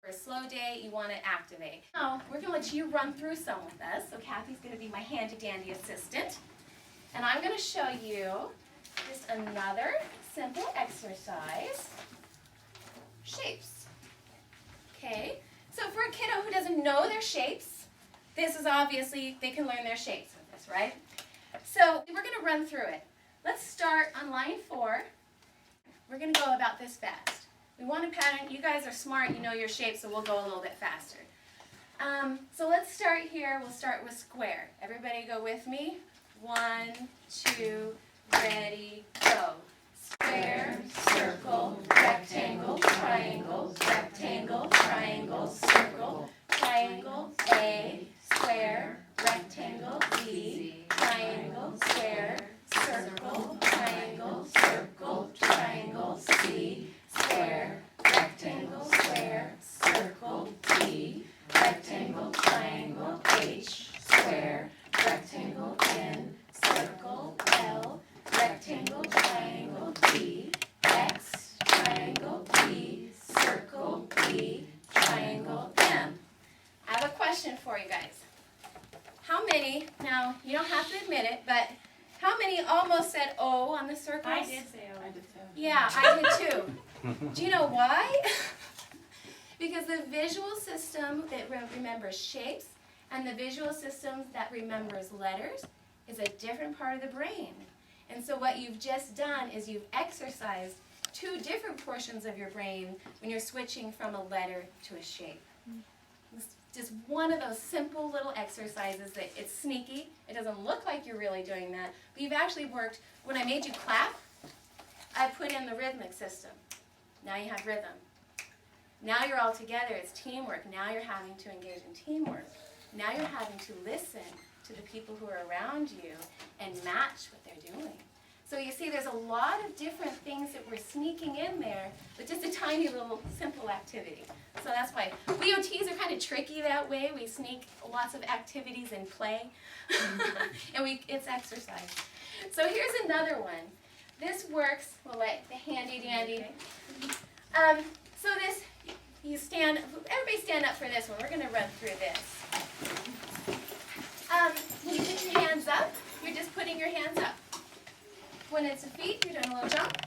For a slow day, you want to activate. Now, we're going to let you run through some with us. So Kathy's going to be my handy-dandy assistant. And I'm going to show you just another simple exercise. Shapes. Okay? So for a kiddo who doesn't know their shapes, this is obviously, they can learn their shapes with this, right? So we're going to run through it. Let's start on line 4. We're going to go about this fast. We want a pattern. You guys are smart. You know your shapes, so we'll go a little bit faster. So let's start here. We'll start with square. Everybody go with me. 1, 2, ready, go. Square, circle, rectangle, triangle, rectangle, triangle, circle, triangle, A, square, rectangle, B, triangle, square, circle, triangle, circle, triangle, C, square, rectangle, square, circle, D, rectangle, triangle, H, square, rectangle, N, circle, L, rectangle, triangle, D, X, triangle, B, circle, B, triangle, M. I have a question for you guys. How many, now you don't have to admit it, but how many almost said O on the circles? I did say O. I did too. Yeah, I did too. Do you know why? Because the visual system that remembers shapes and the visual system that remembers letters is a different part of the brain. And so what you've just done is you've exercised 2 different portions of your brain when you're switching from a letter to a shape. It's just one of those simple little exercises that it's sneaky. It doesn't look like you're really doing that, but you've actually worked. When I made you clap, I put in the rhythmic system. Now you have rhythm. Now you're all together. It's teamwork. Now you're having to engage in teamwork. Now you're having to listen to the people who are around you and match what they're doing. So you see there's a lot of different things that we're sneaking in there, but just a tiny little simple activity. So that's why BOTs are kind of tricky that way. We sneak lots of activities in play, and it's exercise. So here's another one. This works, we'll let the handy dandy. So this, everybody stand up for this one. We're going to run through this. When you put your hands up, you're just putting your hands up. When it's a feet, you're doing a little jump.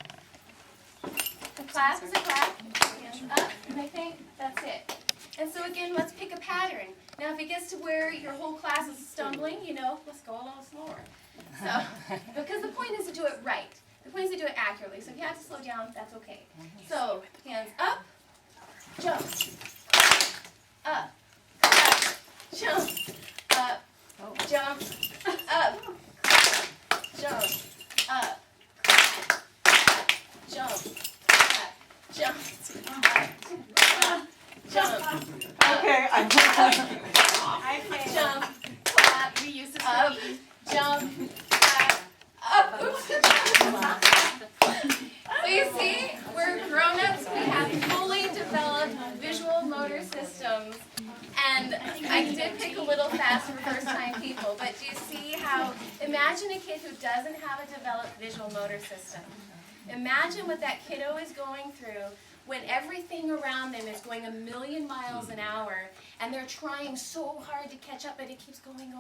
A clap is a clap. Hands up, and I think that's it. And so again, let's pick a pattern. Now if it gets to where your whole class is stumbling, let's go a little slower. So, because the point is to do it right. The point is to do it accurately. So if you have to slow down, that's okay. So hands up, jump, up, clap, jump, up, jump, up, jump, up, jump, jump, jump. Okay, I'm jump, clap, we used to up, jump, clap, up. Oops. So you see, we're grown-ups. We have fully developed visual motor systems. And I did pick a little fast for first-time people, but do you see how, imagine a kid who doesn't have a developed visual motor system. Imagine what that kiddo is going through when everything around them is going 1,000,000 miles an hour, and they're trying so hard to catch up, but it keeps going.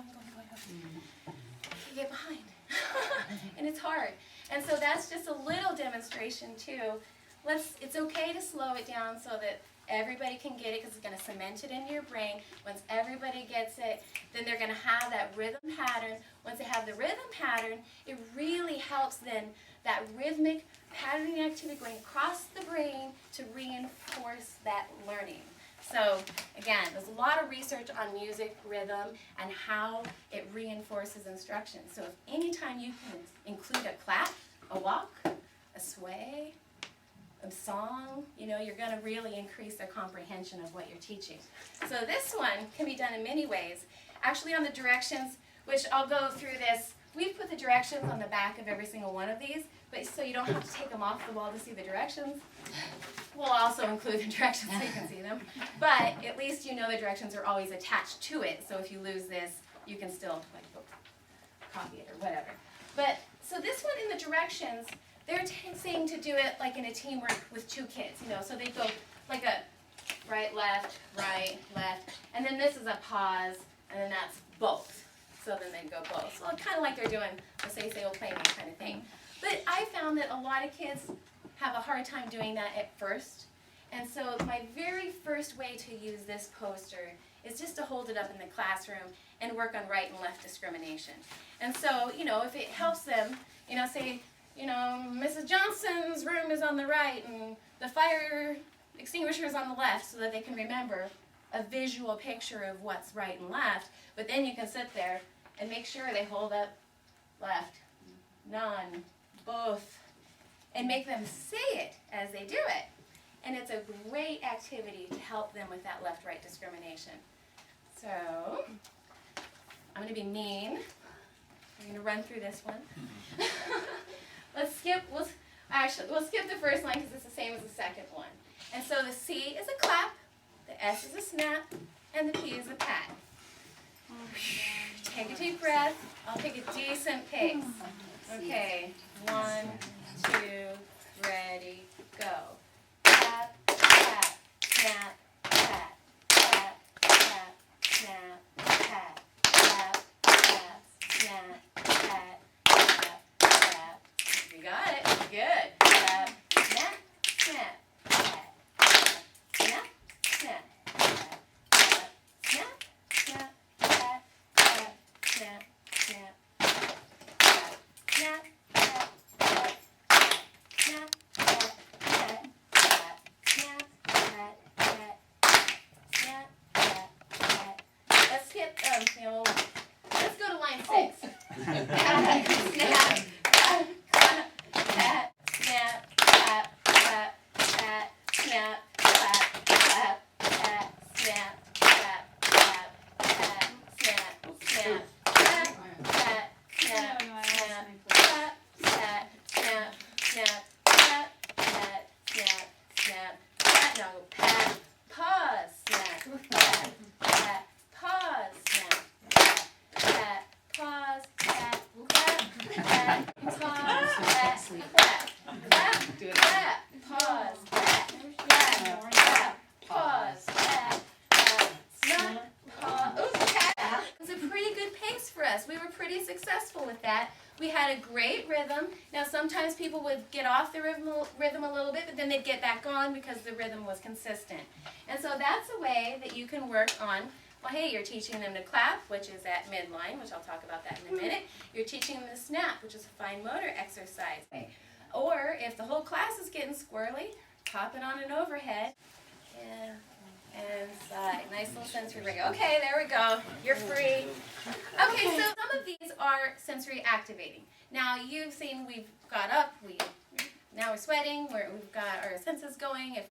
You get behind. And it's hard. And so that's just a little demonstration too. It's okay to slow it down so that everybody can get it, because it's going to cement it into your brain. Once everybody gets it, then they're going to have that rhythm pattern. Once they have the rhythm pattern, it really helps then that rhythmic patterning activity going across the brain to reinforce that learning. So again, there's a lot of research on music, rhythm, and how it reinforces instruction. So if anytime you can include a clap, a walk, a sway, a song, you're going to really increase their comprehension of what you're teaching. So this one can be done in many ways. Actually on the directions, which I'll go through this, we've put the directions on the back of every single one of these, but so you don't have to take them off the wall to see the directions. We'll also include the directions so you can see them. But at least the directions are always attached to it, so if you lose this, you can still copy it or whatever. But so this one in the directions, they're saying to do it like in a teamwork with 2 kids, so they go like a right, left, and then this is a pause, and then that's both. So then they go both. So kind of like they're doing the say, oh, play me kind of thing. But I found that a lot of kids have a hard time doing that at first. And so my very first way to use this poster is just to hold it up in the classroom and work on right and left discrimination. And so, if it helps them, say, Mrs. Johnson's room is on the right and the fire extinguisher is on the left, so that they can remember a visual picture of what's right and left. But then you can sit there and make sure they hold up left, none, both, and make them say it as they do it. And it's a great activity to help them with that left-right discrimination. So, I'm going to be mean. I'm going to run through this one. We'll skip the first line because it's the same as the second one. And so the C is a clap, the S is a snap, and the P is a pat. Take a deep breath. I'll take a decent pace. Okay, 1, 2, ready, go. Tap, tap, snap, tap, tap, tap, snap, tap, tap, tap, snap, tap, tap, tap. You got it. Good. Tap, snap, snap, tap, tap, snap, snap, tap, snap, snap, tap, tap, snap, snap, tap, snap, tap, tap, snap, tap, tap, tap, snap, tap, tap, snap, tap, tap. Let's skip, let's go to line 6. Snap, tap, snap, tap, snap, tap, tap, tap, snap, tap, tap, tap, snap, tap, tap, tap, snap, snap, tap, tap, snap, snap, tap, tap, snap, snap, tap, tap, snap, snap, tap. Now go pat, pause, snap, pat, pat, pause, snap, pat, pat, pause, pat, pat, pat, pause, pat, pat, pat, pause, pat, pat, pat, pause, pat, pat, snap, pause. Ooh, pat. It was a pretty good pace for us. We were pretty successful with that. We had a great rhythm. Now sometimes people would get off the rhythm a little bit, but then they'd get back on because the rhythm was consistent. And so that's a way that you can work on, well, hey, you're teaching them to clap, which is at midline, which I'll talk about that in a minute. You're teaching them to snap, which is a fine motor exercise. Or if the whole class is getting squirrely, pop it on an overhead. And side. Nice little sensory ring. Okay, there we go. You're free. Okay, so some of these are sensory activating. Now you've seen we've got up, now we're sweating, we've got our senses going. If